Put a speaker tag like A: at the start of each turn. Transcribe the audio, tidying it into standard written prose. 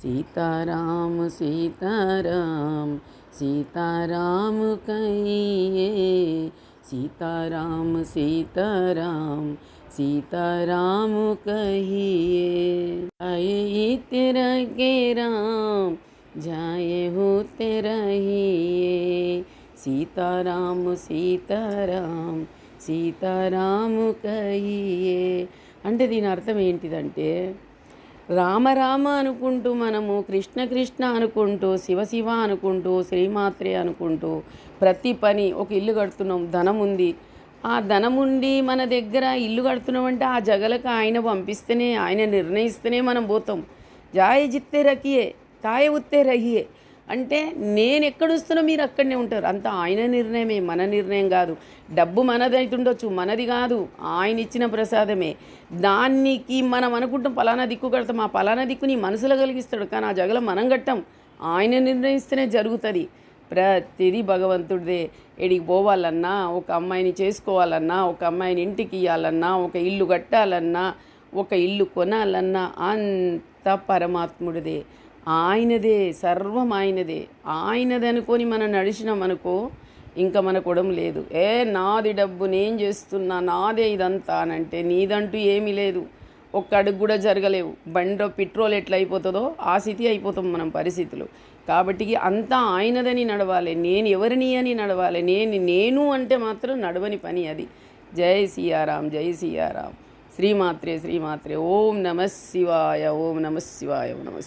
A: सीताराम सीताराम सीताराम कहिए, सीताराम सीताराम सीताराम कहिए। आए तेरा के राम जाए हो तेरा ही, सीताराम सीताराम सीताराम कहिए అంటే దీని అర్థం ఏంటిదంటే, రామరామ అనుకుంటూ మనము కృష్ణ కృష్ణ అనుకుంటూ శివ శివ అనుకుంటూ శ్రీమాత్రే అనుకుంటూ ప్రతి పని, ఒక ఇల్లు కడుతున్నాం, ధనం ఉంది, ఆ ధనం ఉండి మన దగ్గర ఇల్లు కడుతున్నామంటే ఆ జగలకు ఆయన పంపిస్తేనే, ఆయన నిర్ణయిస్తేనే మనం పోతాం. జాయ్ జిత్తే రకియే తాయ ఉత్తే రహియే అంటే నేను ఎక్కడొస్తున్నా మీరు అక్కడనే ఉంటారు. అంతా ఆయన నిర్ణయమే, మన నిర్ణయం కాదు. డబ్బు మనదైతుండొచ్చు, మనది కాదు, ఆయన ఇచ్చిన ప్రసాదమే. దానికి మనం అనుకుంటాం పలానా దిక్కు కడతాం, ఆ పలానా దిక్కు నీ మనసులో కలిగిస్తాడు, కానీ ఆ జగల మనం కట్టాం. ఆయన నిర్ణయిస్తేనే జరుగుతుంది. ప్రతిదీ భగవంతుడిదే. ఎడికి పోవాలన్నా, ఒక అమ్మాయిని చేసుకోవాలన్నా, ఒక అమ్మాయిని ఇంటికి ఇవ్వాలన్నా, ఒక ఇల్లు కట్టాలన్నా, ఒక ఇల్లు కొనాలన్నా అంత పరమాత్ముడిదే, ఆయనదే, సర్వం ఆయనదే. ఆయనది అనుకొని మనం నడిచినామనుకో ఇంకా మన కొడం లేదు. నాది డబ్బు నేను చేస్తున్నా, నాదే ఇదంతా అనంటే నీదంటూ ఏమీ లేదు. ఒక్క అడుగు కూడా జరగలేవు. బండిలో పెట్రోల్ ఎట్లా అయిపోతుందో ఆ స్థితి అయిపోతాం మనం పరిస్థితులు. కాబట్టి అంతా ఆయనదని నడవాలి, నేను ఎవరిని అని నడవాలి. నేను అంటే మాత్రం నడవని పని అది. జై సియారాం, జై సియారాం. శ్రీమాత్రే శ్రీమాత్రే. ఓం నమ శివాయ, ఓం నమ శివాయ, ఓం నమ.